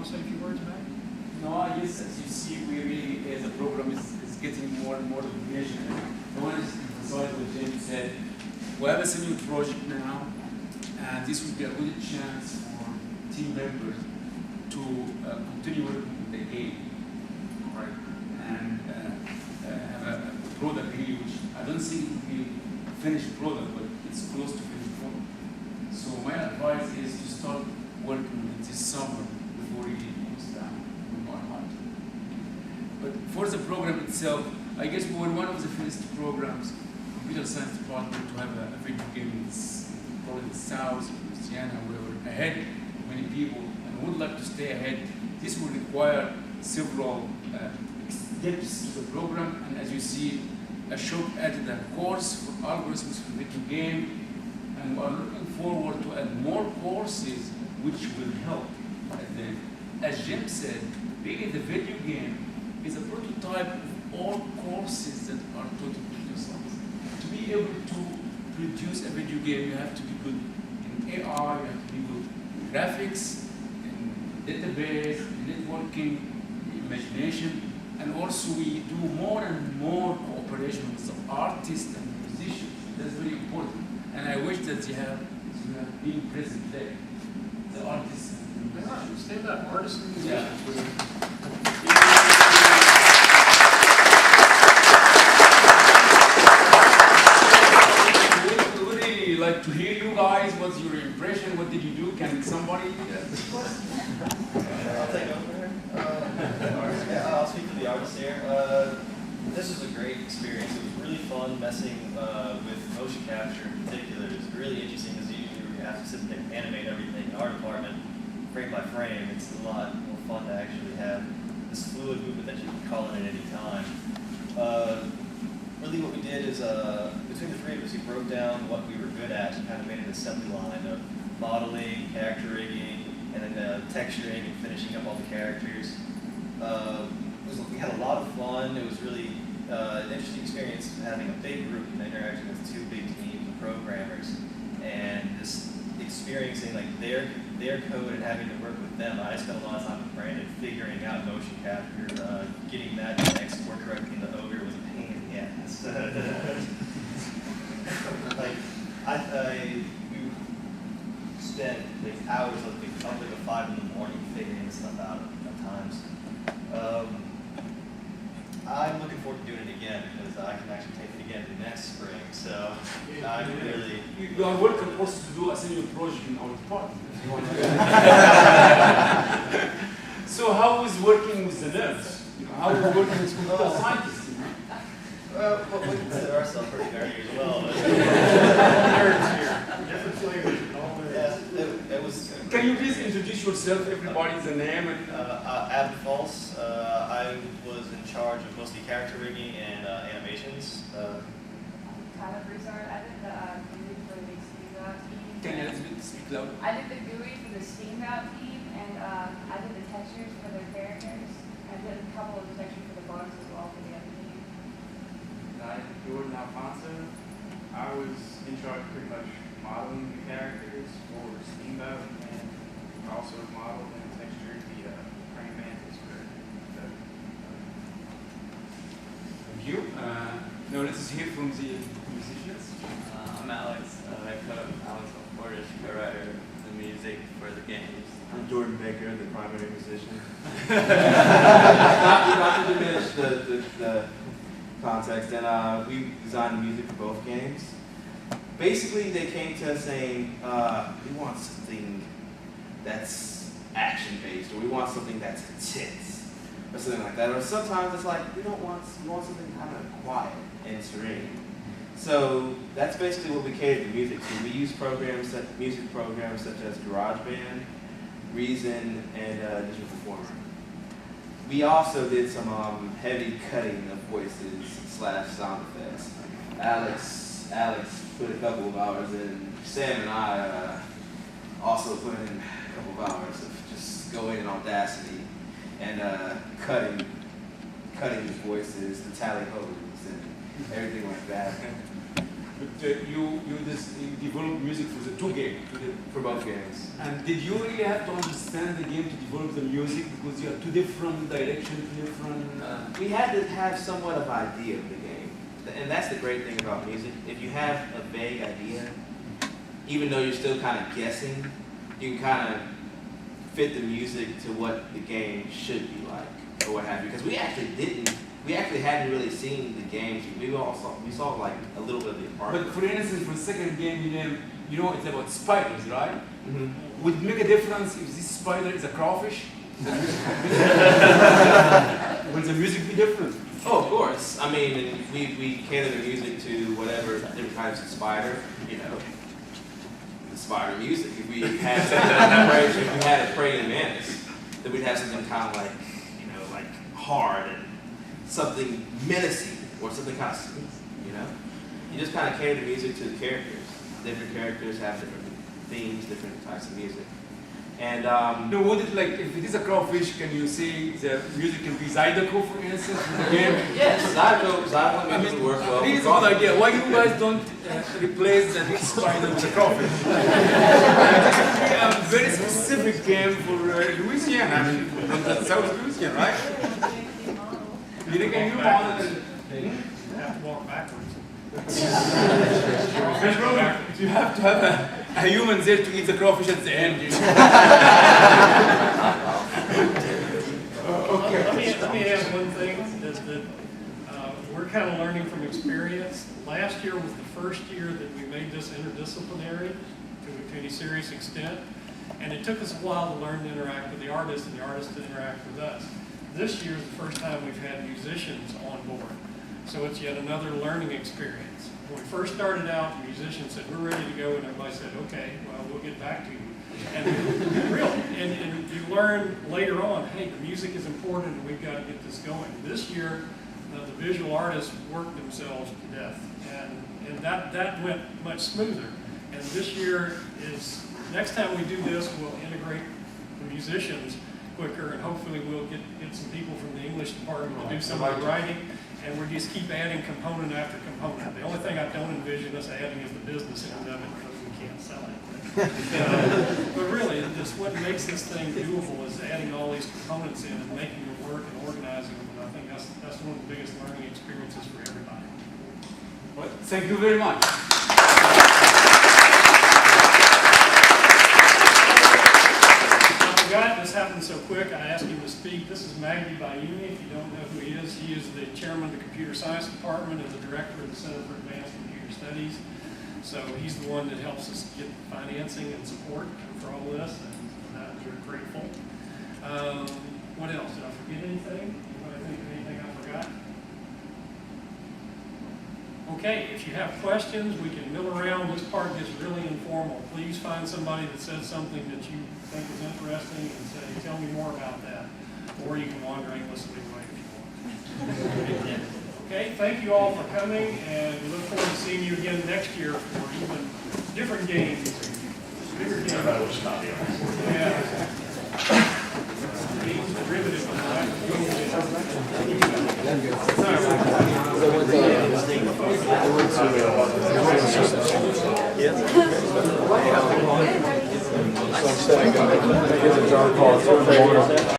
want to say a few words about it? No, I guess as you see, we really, the program is getting more and more recognition. I want to emphasize what Jim said. We have a senior project now, and this would be a good chance for team members to continue working with the game, right? And have a product here, which I don't think it will be a finished product, but it's close to finished product. So my advice is to start working with this summer before it goes down more hard. But for the program itself, I guess we were one of the first programs, computer science department, to have a video game in probably the South, Louisiana, where we're ahead of many people and would like to stay ahead. This will require several steps to the program, and as you see, Ashok added a course for algorithms for video game, and we are looking forward to add more courses which will help at the end. As Jim said, being in the video game is a prototype of all courses that are taught in computer science. To be able to produce a video game, you have to be good in AR, you have to be good in graphics, in database, in networking, imagination, and also we do more and more cooperation with the artists and musicians. That's very important. And I wish that you have been present there. The artists and musicians. Stand up, artists and musicians. Yeah. Like to hear you guys. What's your impression? What did you do? Can somebody? I'll take over here. I'll speak to the artists here. This was a great experience. It was really fun messing with motion capture in particular. It was really interesting because you have to sit there and animate everything in our department, frame by frame. It's a lot more fun to actually have this fluid movement that you can call in at any time. Really what we did is, between the three of us, we broke down what we were good at and kind of made an assembly line of modeling, character rigging, and then texturing and finishing up all the characters. We had a lot of fun. It was really an interesting experience having a big group and interacting with two big teams of programmers, and just experiencing like their code and having to work with them. I spent a lot of time with Brandon figuring out motion capture, getting that to export correctly in the Ogre was a pain in the ass. Like we spent like hours up like 5 in the morning figuring this stuff out at times. I'm looking forward to doing it again because I can actually take it again next spring. So I'm really. You are welcome also to do a senior project in our department if you want to. So how is working with the nerds? How is working with computer scientists? Well, we consider ourselves pretty nerdy as well. Nerds here. Different flavors and all that. Yeah, it was. Can you please introduce yourself? Everybody's a name. And Adam False. I was in charge of mostly character rigging and animations. Tyler Broussard. I did the GUI for the Steamboat team. can you speak loud? I did the GUI for the Steamboat team, and I did the textures for their characters. I did a couple of the textures for the bugs as well for the other team. I'm Jordan Alfonso. I was in charge of pretty much modeling the characters for Steamboat, and also modeled and textured the praying mantis for the. Thank you. Now let's hear from the musicians. I'm Alex. I co-Alex Portis, co-writer of the music for the games. I'm Jordan Baker, the primary musician. not to diminish the context, and we designed the music for both games. Basically, they came to us saying, we want something that's action-based, or we want something that's intense, or something like that. Or sometimes it's like, we want something kind of quiet and serene. So that's basically what we cater to music to. We use music programs such as GarageBand, Reason, and Digital Performer. We also did some heavy cutting of voices / sound effects. Alex put a couple of hours in. Sam and I also put in a couple of hours of just going in Audacity and cutting the voices, the tally hos, and everything like that. but you develop music for the two games. For both games. And did you really have to understand the game to develop the music because you have two different directions, two different? We had to have somewhat of idea of the game, and that's the great thing about music. If you have a vague idea, even though you're still kind of guessing, you can kind of fit the music to what the game should be like, or what have you. Because we actually hadn't really seen the games. We saw like a little bit of the apartment. But for instance, for the second game, you know it's about spiders, right? Mm-hmm. Would it make a difference if this spider is a crawfish? Would the music be different? Oh, of course. I mean, we cater the music to whatever different types of spider, you know, the spider music. If we had a praying mantis, then we'd have something kind of like, you know, like hard and something menacing or something kind of smooth, you know? You just kind of cater the music to the characters. Different characters have different themes, different types of music. And no, would it like if it is a crawfish? Can you say the music can be Zydeco, for instance, in the game? yes, Zydeco music would work well. This is a good idea. Why you guys don't replace the big spider with a crawfish? This would be a very specific game for Louisiana. I mean, from South Louisiana, right? You think a new model? You have to walk backwards. You have to have a human there to eat the crawfish at the end. You know? Let me add one thing, is that we're kind of learning from experience. Last year was the first year that we made this interdisciplinary to any serious extent, and it took us a while to learn to interact with the artists and the artists to interact with us. This year is the first time we've had musicians on board, so it's yet another learning experience. When we first started out, the musicians said, we're ready to go, and everybody said, okay, well, we'll get back to you. And and you learn later on, hey, the music is important, and we've got to get this going. This year, the visual artists worked themselves to death, and that went much smoother. And this year is, next time we do this, we'll integrate the musicians quicker, and hopefully we'll get some people from the English department to do some of the writing. And we just keep adding component after component. The only thing I don't envision us adding is the business end of it because we can't sell it. But really, just what makes this thing doable is adding all these components in and making them work and organizing them. And I think that's one of the biggest learning experiences for everybody. Well, thank you very much. This happened so quick, I asked him to speak. This is Maggie by Univ. If you don't know who he is the chairman of the Computer Science Department and the director of the Center for Advanced Computer Studies. So he's the one that helps us get financing and support for all this, and we're grateful. What else? Did I forget anything? Anybody think of anything I forgot? Okay, if you have questions, we can mill around. This part gets really informal. Please find somebody that says something that you think is interesting and say, tell me more about that. Or you can wander aimlessly away if you want. Okay, thank you all for coming, and we look forward to seeing you again next year for even different games, bigger games. Yeah. Derivative of Here's a jar called